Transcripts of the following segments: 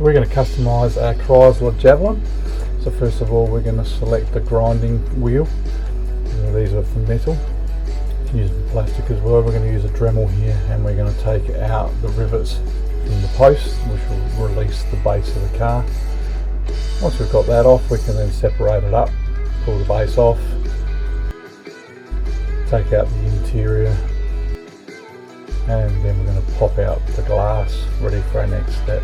So we're going to customize our Chrysler Javlin. So first of all, we're going to select the grinding wheel. These are for metal. You can use the plastic as well. We're going to use a Dremel here, and we're going to take out the rivets from the post, which will release the base of the car. Once we've got that off, we can then separate it up, pull the base off, take out the interior, and then we're going to pop out the glass, ready for our next step.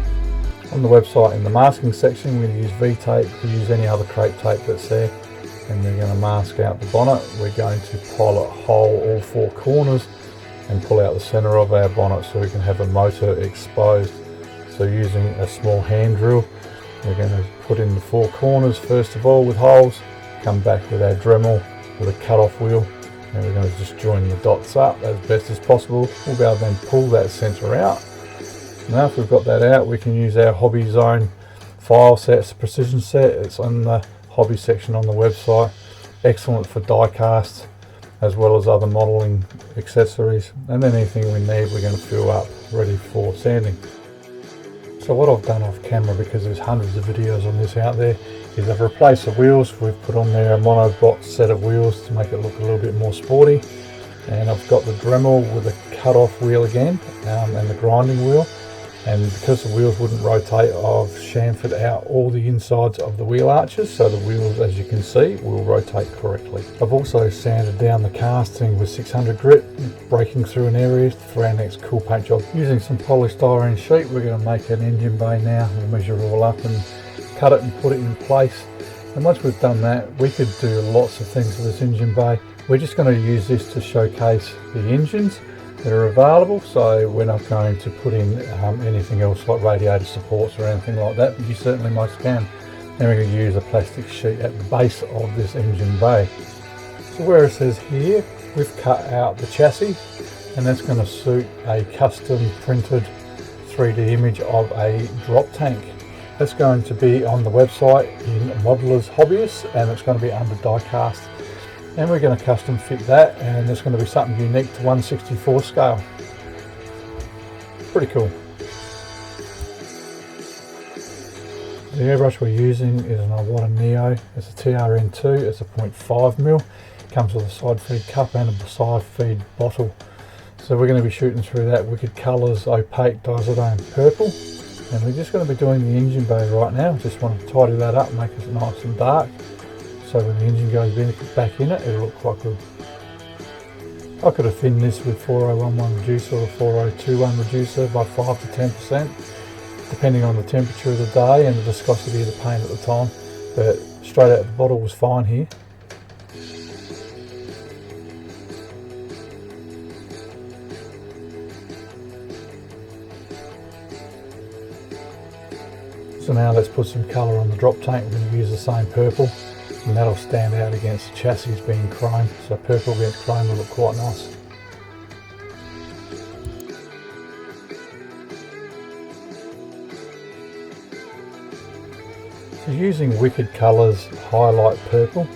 On the website, in the masking section, we're going to use V-tape. You can use any other crepe tape that's there, and we're going to mask out the bonnet. We're going to pilot hole all four corners and pull out the center of our bonnet so we can have a motor exposed. So using a small hand drill, we're going to put in the four corners first of all with holes, come back with our Dremel with a cut-off wheel, and we're going to just join the dots up as best as possible. We'll be able to then pull that center out. Now if we've got that out, we can use our Hobby Zone file sets, precision set. It's on the hobby section on the website. Excellent for die casts as well as other modeling accessories, and then anything we need we're going to fill up ready for sanding. So what I've done off camera, because there's hundreds of videos on this out there, is I've replaced the wheels. We've put on there a monoblock set of wheels to make it look a little bit more sporty, and I've got the Dremel with a cut-off wheel again, and the grinding wheel. And because the wheels wouldn't rotate, I've chamfered out all the insides of the wheel arches, so the wheels, as you can see, will rotate correctly. I've also sanded down the casting with 600 grit, breaking through an area for our next cool paint job. Using some polystyrene sheet, we're going to make an engine bay now. We'll measure it all up and cut it and put it in place. And once we've done that, we could do lots of things with this engine bay. We're just going to use this to showcase the engines that are available, so we're not going to put in anything else like radiator supports or anything like that, but you certainly most can. And we're going to use a plastic sheet at the base of this engine bay. So where it says here, we've cut out the chassis, and that's going to suit a custom printed 3D image of a drop tank. That's going to be on the website in Modelers Hobbyists, and it's going to be under die cast. And we're going to custom fit that, and it's going to be something unique to 1/64 scale. Pretty cool. The airbrush we're using is an Iwata Neo. It's a TRN2. It's a 0.5mm. Comes with a side feed cup and a side feed bottle. So we're going to be shooting through that Wicked Colours opaque Dizodone purple. And we're just going to be doing the engine bay right now. Just want to tidy that up, make it nice and dark, so when the engine goes back in it, it'll look quite good. I could have thinned this with 4011 reducer or 4021 reducer by 5 to 10%, depending on the temperature of the day and the viscosity of the paint at the time, but straight out the bottle was fine here. So now let's put some colour on the drop tank. We're going to use the same purple, and that'll stand out against the chassis being chrome, so purple against chrome will look quite nice. So using Wicked Colours highlight purple,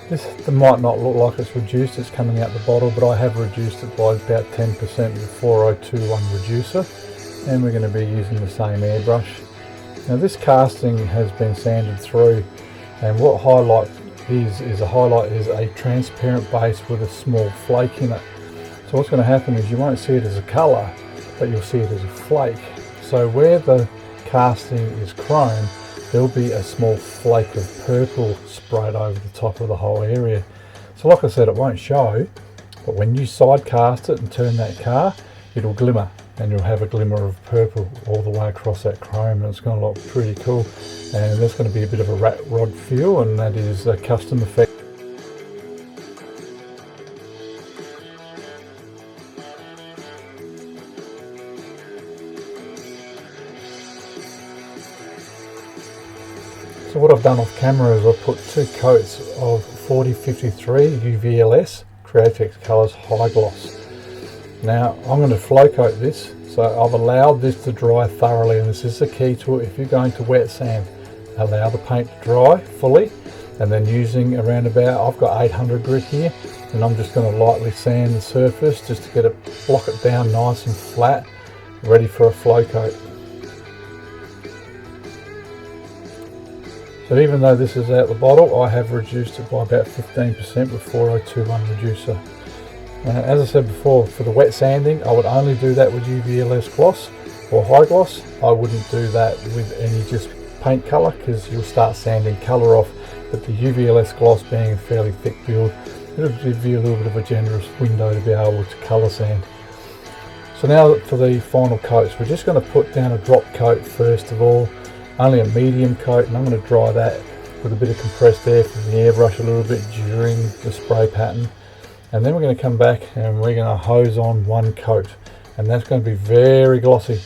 this might not look like it's reduced, it's coming out the bottle, but I have reduced it by about 10% with 4021 reducer, and we're going to be using the same airbrush. Now this casting has been sanded through, and what highlight is a transparent base with a small flake in it. So what's going to happen is you won't see it as a colour, but you'll see it as a flake. So where the casting is chrome, there'll be a small flake of purple sprayed over the top of the whole area. So like I said, it won't show, but when you side cast it and turn that car, it'll glimmer, and you'll have a glimmer of purple all the way across that chrome, and it's going to look pretty cool. And there's going to be a bit of a rat rod feel, and that is a custom effect. So what I've done off camera is I've put 2 coats of 4053 UVLS Createx Colors High Gloss. Now I'm going to flow coat this, so I've allowed this to dry thoroughly, and this is the key to it. If you're going to wet sand, allow the paint to dry fully, and then using around about, I've got 800 grit here, and I'm just going to lightly sand the surface just to get it, block it down nice and flat, ready for a flow coat. But even though this is out the bottle, I have reduced it by about 15% with 4021 reducer. As I said before, for the wet sanding, I would only do that with UV-LS gloss or high gloss. I wouldn't do that with any just paint colour, because you'll start sanding colour off. But the UV-LS gloss being a fairly thick build, it'll give you a little bit of a generous window to be able to colour sand. So now for the final coats, we're just going to put down a drop coat first of all, only a medium coat, and I'm going to dry that with a bit of compressed air from the airbrush a little bit during the spray pattern. And then we're going to come back and we're going to hose on one coat, and that's going to be very glossy.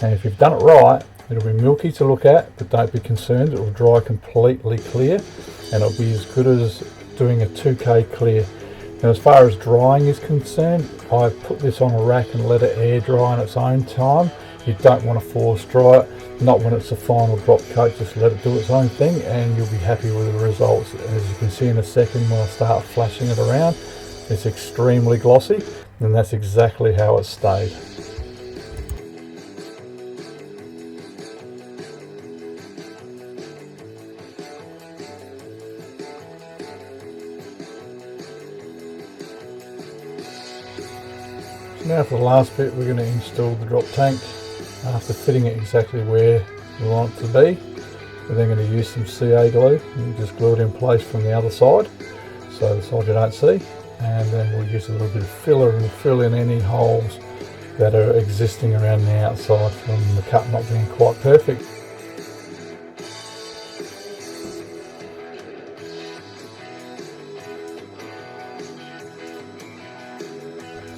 And if you've done it right, it'll be milky to look at, but don't be concerned, it will dry completely clear, and it'll be as good as doing a 2K clear. Now as far as drying is concerned, I put this on a rack and let it air dry on its own time. You don't want to force dry it, not when it's the final drop coat, just let it do its own thing and you'll be happy with the results. As you can see in a second when I start flashing it around, it's extremely glossy, and that's exactly how it stayed. Now for the last bit, we're going to install the drop tank. After fitting it exactly where we want it to be, we're then going to use some CA glue and just glue it in place from the other side, so the side you don't see, and then we'll use a little bit of filler and fill in any holes that are existing around the outside from the cut not being quite perfect.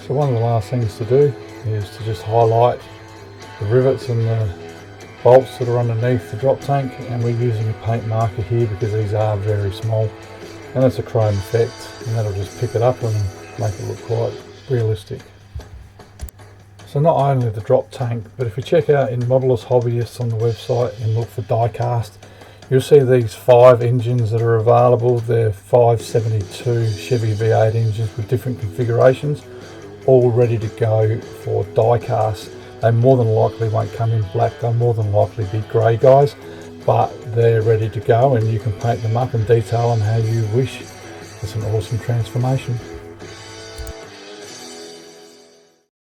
So one of the last things to do is to just highlight the rivets and the bolts that are underneath the drop tank, and we're using a paint marker here because these are very small, and it's a chrome effect, and that'll just pick it up and make it look quite realistic. So not only the drop tank, but if you check out in Modelers Hobbyists on the website and look for die-cast, you'll see these 5 engines that are available. They're 572 Chevy V8 engines with different configurations, all ready to go for die-cast. They more than likely won't come in black, they'll more than likely be grey guys, but they're ready to go and you can paint them up and detail them how you wish. It's an awesome transformation.